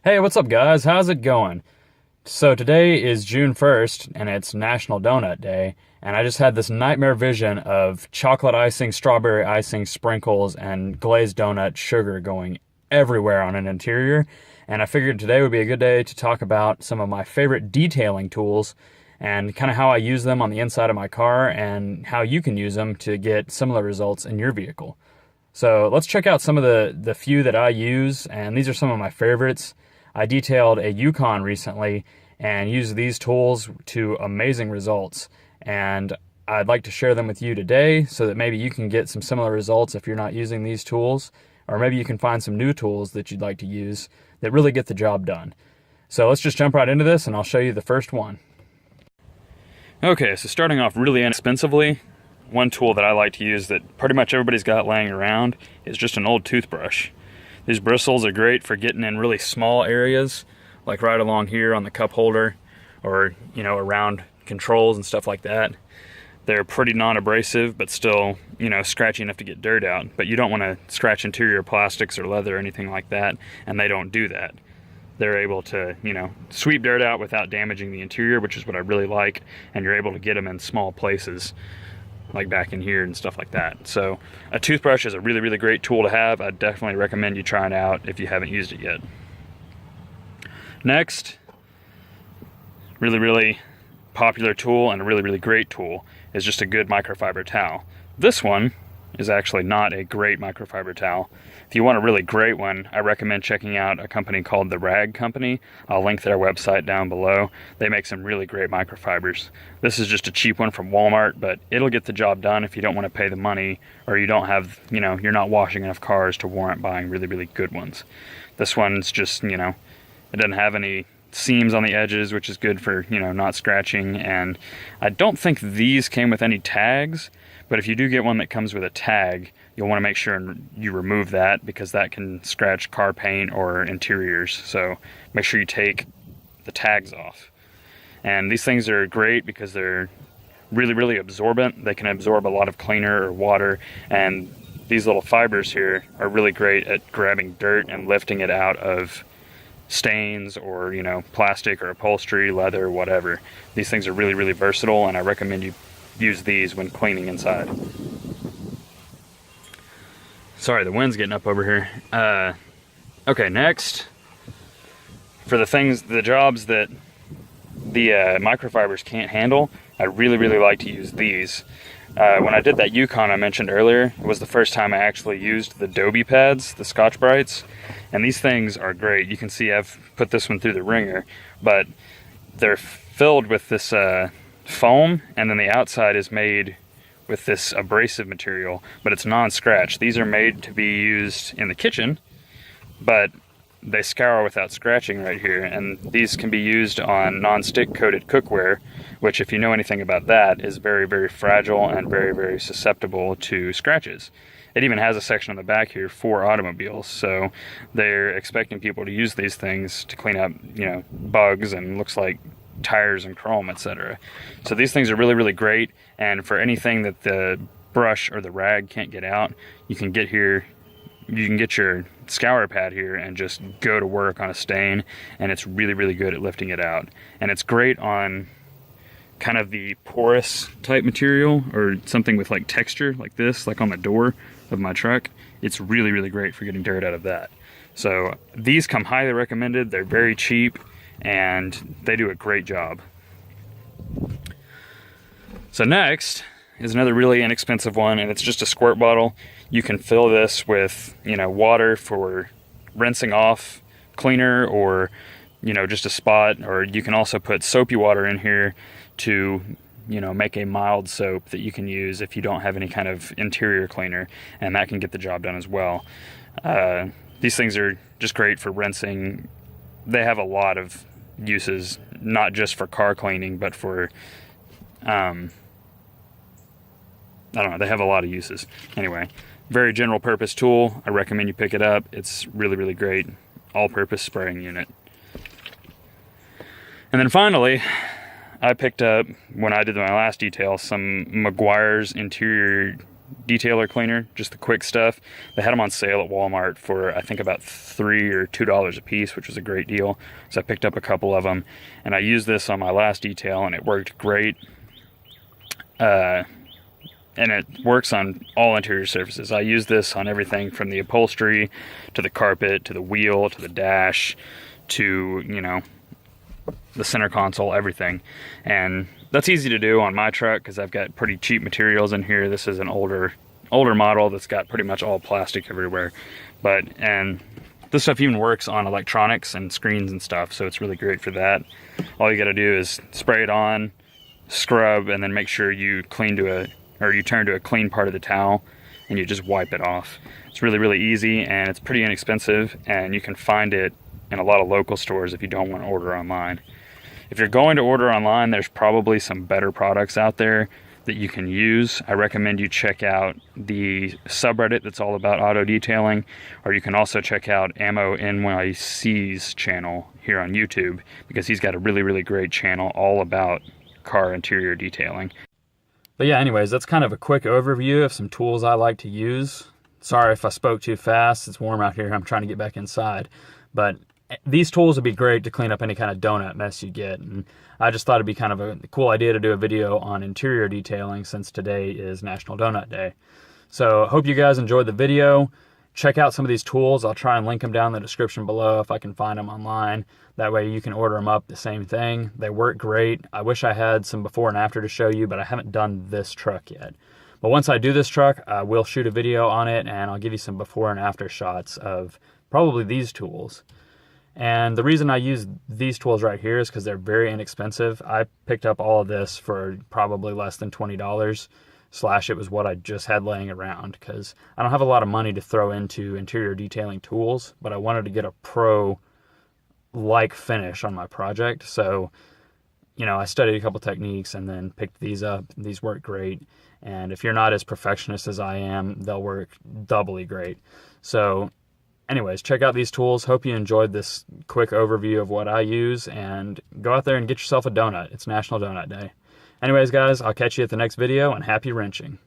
Hey, what's up guys? How's it going? So today is June 1st and it's National Donut Day, and I just had this nightmare vision of chocolate icing, strawberry icing, sprinkles, and glazed donut sugar going everywhere on an interior, and I figured today would be a good day to talk about some of my favorite detailing tools and kind of how I use them on the inside of my car and how you can use them to get similar results in your vehicle. So let's check out some of the few that I use, and these are some of my favorites. I detailed a Yukon recently and used these tools to amazing results, and I'd like to share them with you today so that maybe you can get some similar results if you're not using these tools, or maybe you can find some new tools that you'd like to use that really get the job done. So let's just jump right into this and I'll show you the first one. Okay, so starting off really inexpensively, one tool that I like to use that pretty much everybody's got laying around is just an old toothbrush. These bristles are great for getting in really small areas, like right along here on the cup holder, or around controls and stuff like that. They're pretty non-abrasive, but still, scratchy enough to get dirt out. But you don't want to scratch interior plastics or leather or anything like that, and they don't do that. They're able to, sweep dirt out without damaging the interior, which is what I really like, and you're able to get them in small places, like back in here and stuff like that. So a toothbrush is a really, really great tool to have. I definitely recommend you try it out if you haven't used it yet. Next, really, really popular tool and a really, really great tool is just a good microfiber towel. This one is actually not a great microfiber towel. If you want a really great one, I recommend checking out a company called The Rag Company. I'll link their website down below. They make some really great microfibers. This is just a cheap one from Walmart, but it'll get the job done if you don't want to pay the money, or you don't have, you're not washing enough cars to warrant buying really, really good ones. This one's just, it doesn't have any seams on the edges, which is good for, not scratching. And I don't think these came with any tags, but if you do get one that comes with a tag, you'll want to make sure you remove that, because that can scratch car paint or interiors. So make sure you take the tags off. And these things are great because they're really, really absorbent. They can absorb a lot of cleaner or water, and these little fibers here are really great at grabbing dirt and lifting it out of stains or plastic or upholstery, leather, whatever. These things are really, really versatile, and I recommend you use these when cleaning inside. Sorry, the wind's getting up over here. Okay, next, for the jobs that the microfibers can't handle, I really, really like to use these. When I did that Yukon I mentioned earlier, it was the first time I actually used the Dobie pads, the Scotch Brites, and these things are great. You can see I've put this one through the ringer, but they're filled with this foam, and then the outside is made with this abrasive material, but it's non-scratch. These are made to be used in the kitchen, but they scour without scratching right here, and these can be used on non-stick coated cookware, which, if you know anything about that, is very, very fragile and very, very susceptible to scratches. It even has a section on the back here for automobiles, so they're expecting people to use these things to clean up, bugs and looks like tires and chrome, etc. So these things are really, really great, and for anything that the brush or the rag can't get out, you can get here, you can get your scour pad here and just go to work on a stain, and it's really, really good at lifting it out. And it's great on kind of the porous type material, or something with like texture like this, like on the door of my truck. It's really, really great for getting dirt out of that. So these come highly recommended. They're very cheap and they do a great job. So next is another really inexpensive one, and it's just a squirt bottle. You can fill this with, water for rinsing off cleaner, or, just a spot, or you can also put soapy water in here to, make a mild soap that you can use if you don't have any kind of interior cleaner, and that can get the job done as well. These things are just great for rinsing. They have a lot of uses, not just for car cleaning, but for, I don't know, they have a lot of uses. Anyway, very general purpose tool. I recommend you pick it up. It's really, really great. All-purpose spraying unit. And then finally, I picked up, when I did my last detail, some Meguiar's interior detailer cleaner, just the Quik stuff. They had them on sale at Walmart for I think about $3 or $2 a piece, which was a great deal. So I picked up a couple of them, and I used this on my last detail, and it worked great. And it works on all interior surfaces. I use this on everything from the upholstery to the carpet to the wheel to the dash to, you know, the center console, everything. And that's easy to do on my truck because I've got pretty cheap materials in here. This is an older model that's got pretty much all plastic everywhere. And this stuff even works on electronics and screens and stuff, so it's really great for that. All you gotta do is spray it on, scrub, and then make sure you turn to a clean part of the towel and you just wipe it off. It's really, really easy, and it's pretty inexpensive, and you can find it in a lot of local stores if you don't want to order online. If you're going to order online, there's probably some better products out there that you can use. I recommend you check out the subreddit that's all about auto detailing, or you can also check out Ammo NYC's channel here on YouTube, because he's got a really, really great channel all about car interior detailing. But yeah, anyways, that's kind of a quick overview of some tools I like to use. Sorry if I spoke too fast. It's warm out here. I'm trying to get back inside. But these tools would be great to clean up any kind of donut mess you get. And I just thought it'd be kind of a cool idea to do a video on interior detailing since today is National Donut Day. So hope you guys enjoyed the video. Check out some of these tools. I'll try and link them down in the description below if I can find them online. That way you can order them up, the same thing. They work great. I wish I had some before and after to show you, but I haven't done this truck yet. But once I do this truck, I will shoot a video on it, and I'll give you some before and after shots of probably these tools. And the reason I use these tools right here is because they're very inexpensive. I picked up all of this for probably less than $20. Slash, it was what I just had laying around, because I don't have a lot of money to throw into interior detailing tools, but I wanted to get a pro-like finish on my project. So, you know, I studied a couple techniques and then picked these up. These work great. And if you're not as perfectionist as I am, they'll work doubly great. So anyways, check out these tools. Hope you enjoyed this quick overview of what I use, and go out there and get yourself a donut. It's National Donut Day. Anyways, guys, I'll catch you at the next video, and happy wrenching.